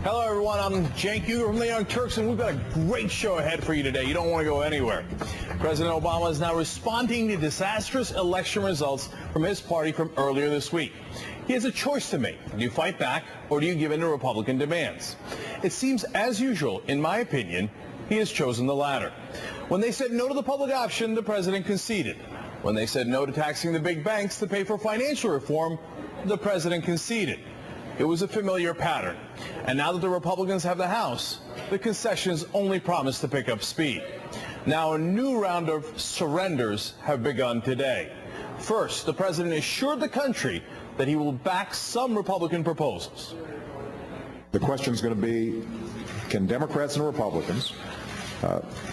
Hello, everyone. I'm Cenk Uygur from the Young Turks, and we've got a great show ahead for you today. You don't want to go anywhere. President Obama is now responding to disastrous election results from his party from earlier this week. He has a choice to make. Do you fight back, or do you give in to Republican demands? It seems, as usual, in my opinion, he has chosen the latter. When they said no to the public option, the president conceded. When they said no to taxing the big banks to pay for financial reform, the president conceded. It was a familiar pattern. And now that the Republicans have the House, the concessions only promise to pick up speed. Now a new round of surrenders have begun today. First, the president assured the country that he will back some Republican proposals. The question is going to be, can Democrats and Republicans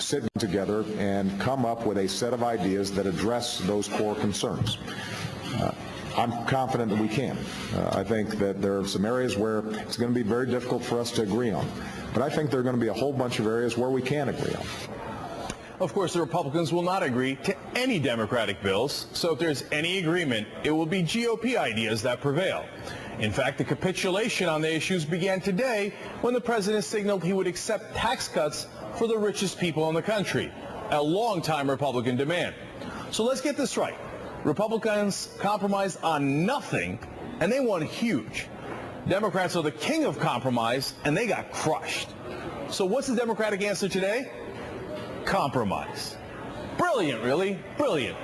sit together and come up with a set of ideas that address those core concerns? I'm confident that we can. I think that there are some areas where it's going to be very difficult for us to agree on. But I think there are going to be a whole bunch of areas where we can agree on. Of course, the Republicans will not agree to any Democratic bills, so if there's any agreement, it will be GOP ideas that prevail. In fact, the capitulation on the issues began today when the president signaled he would accept tax cuts for the richest people in the country, a long-time Republican demand. So let's get this right. Republicans compromised on nothing, and they won huge. Democrats are the king of compromise, and they got crushed. So what's the Democratic answer today? Compromise. Brilliant, really, brilliant.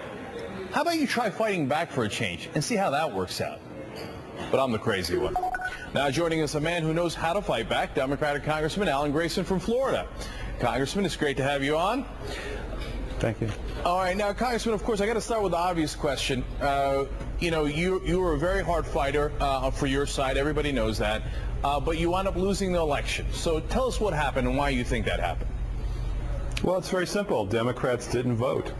How about you try fighting back for a change and see how that works out? But I'm the crazy one. Now joining us, a man who knows how to fight back, Democratic Congressman Alan Grayson from Florida. Congressman, it's great to have you on. Thank you. All right, now, Congressman, of course, I got to start with the obvious question. You were a very hard fighter for your side. Everybody knows that. But you wound up losing the election. So tell us what happened and why you think that happened. Well, it's very simple. Democrats didn't vote.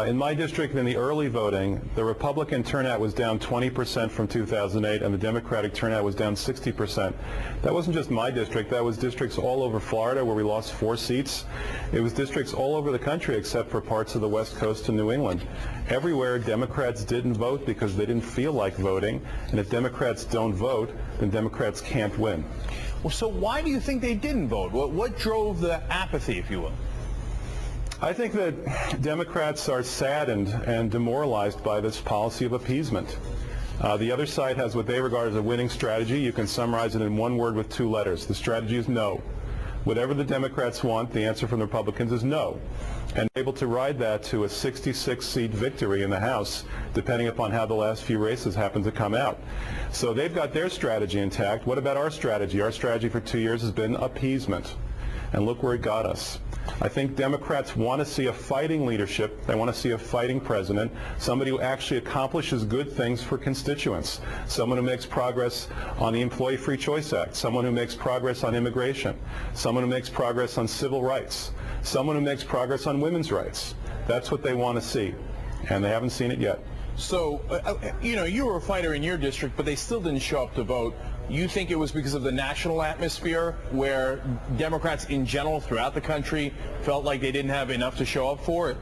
In my district, in the early voting, the Republican turnout was down 20% from 2008, and the Democratic turnout was down 60%. That wasn't just my district. That was districts all over Florida where we lost 4 seats. It was districts all over the country except for parts of the West Coast and New England. Everywhere, Democrats didn't vote because they didn't feel like voting, and if Democrats don't vote, then Democrats can't win. Well, so why do you think they didn't vote? What drove the apathy, if you will? I think that Democrats are saddened and demoralized by this policy of appeasement. The other side has what they regard as a winning strategy. You can summarize it in one word with 2 letters. The strategy is no. Whatever the Democrats want, the answer from the Republicans is no. And able to ride that to a 66-seat victory in the House, depending upon how the last few races happen to come out. So they've got their strategy intact. What about our strategy? Our strategy for 2 years has been appeasement. And look where it got us. I think Democrats want to see a fighting leadership. They want to see a fighting president, somebody who actually accomplishes good things for constituents, someone who makes progress on the Employee Free Choice Act, someone who makes progress on immigration, someone who makes progress on civil rights, someone who makes progress on women's rights. That's what they want to see, and they haven't seen it yet. So, you were a fighter in your district, but they still didn't show up to vote. You think it was because of the national atmosphere where Democrats in general throughout the country felt like they didn't have enough to show up for?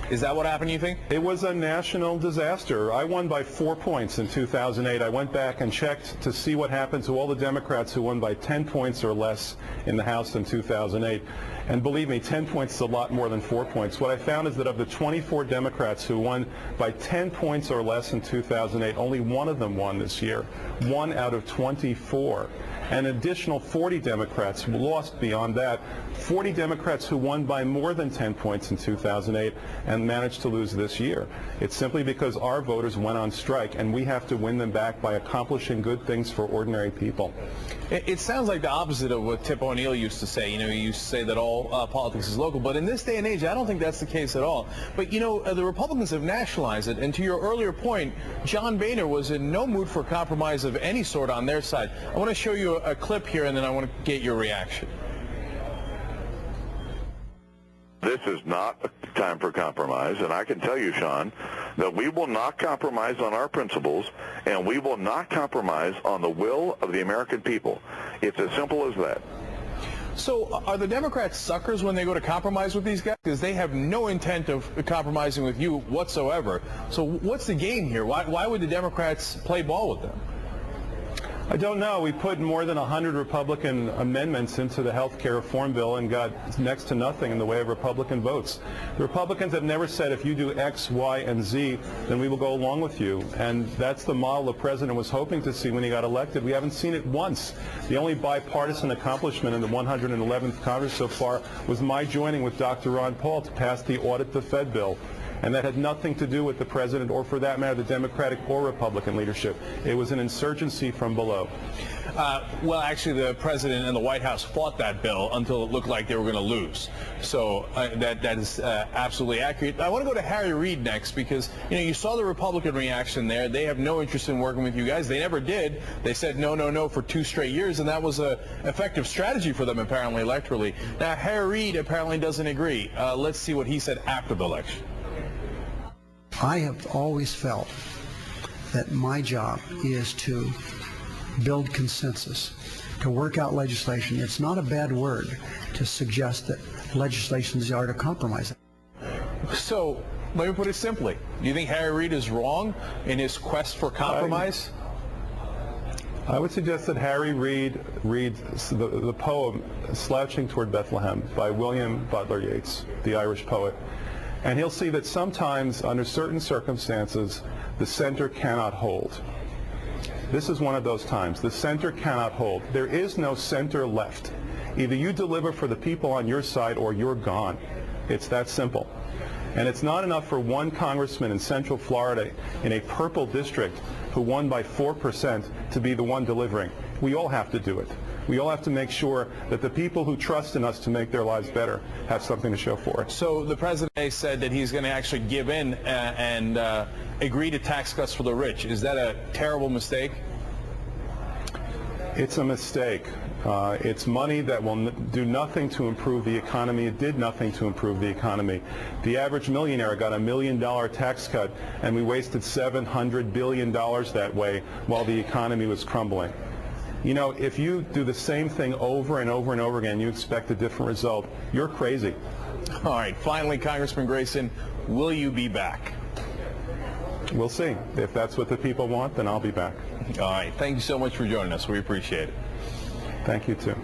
Is that what happened, you think? It was a national disaster. I won by 4 points in 2008. I went back and checked to see what happened to all the Democrats who won by 10 points or less in the House in 2008. And believe me, 10 points is a lot more than 4 points. What I found is that of the 24 Democrats who won by 10 points or less in 2008, only one of them won this year. 1 out of 24. An additional 40 Democrats lost beyond that. 40 Democrats who won by more than 10 points in 2008 and managed to lose this year. It's simply because our voters went on strike, and we have to win them back by accomplishing good things for ordinary people. It sounds like the opposite of what Tip O'Neill used to say. He used to say that all politics is local. But in this day and age, I don't think that's the case at all. But, the Republicans have nationalized it. And to your earlier point, John Boehner was in no mood for compromise of any sort on their side. I want to show you a clip here, and then I want to get your reaction. This is not a time for compromise, and I can tell you, Sean, that we will not compromise on our principles, and we will not compromise on the will of the American people. It's as simple as that. So are the Democrats suckers when they go to compromise with these guys? Because they have no intent of compromising with you whatsoever. So what's the game here? Why would the Democrats play ball with them? I don't know. We put more than 100 Republican amendments into the health care reform bill and got next to nothing in the way of Republican votes. The Republicans have never said if you do X, Y, and Z, then we will go along with you. And that's the model the president was hoping to see when he got elected. We haven't seen it once. The only bipartisan accomplishment in the 111th Congress so far was my joining with Dr. Ron Paul to pass the Audit the Fed bill. And that had nothing to do with the president or, for that matter, the Democratic or Republican leadership. It was an insurgency from below. Well, actually, the president and the White House fought that bill until it looked like they were going to lose. So that is absolutely accurate. I want to go to Harry Reid next because, you saw the Republican reaction there. They have no interest in working with you guys. They never did. They said no, no, no for 2 straight years, and that was an effective strategy for them, apparently, electorally. Now, Harry Reid apparently doesn't agree. Let's see what he said after the election. I have always felt that my job is to build consensus, to work out legislation. It's not a bad word to suggest that legislations are to compromise. So let me put it simply. Do you think Harry Reid is wrong in his quest for compromise? I would suggest that Harry Reid reads the poem Slouching Toward Bethlehem by William Butler Yeats, the Irish poet. And he'll see that sometimes, under certain circumstances, the center cannot hold. This is one of those times. The center cannot hold. There is no center left. Either you deliver for the people on your side or you're gone. It's that simple. And it's not enough for one congressman in Central Florida in a purple district who won by 4% to be the one delivering. We all have to do it. We all have to make sure that the people who trust in us to make their lives better have something to show for it. So the president said that he's going to actually give in and agree to tax cuts for the rich. Is that a terrible mistake? It's a mistake. It's money that will do nothing to improve the economy. It did nothing to improve the economy. The average millionaire got $1 million tax cut, and we wasted $700 billion that way while the economy was crumbling. If you do the same thing over and over and over again, you expect a different result. You're crazy. All right. Finally, Congressman Grayson, will you be back? We'll see. If that's what the people want, then I'll be back. All right. Thank you so much for joining us. We appreciate it. Thank you, too.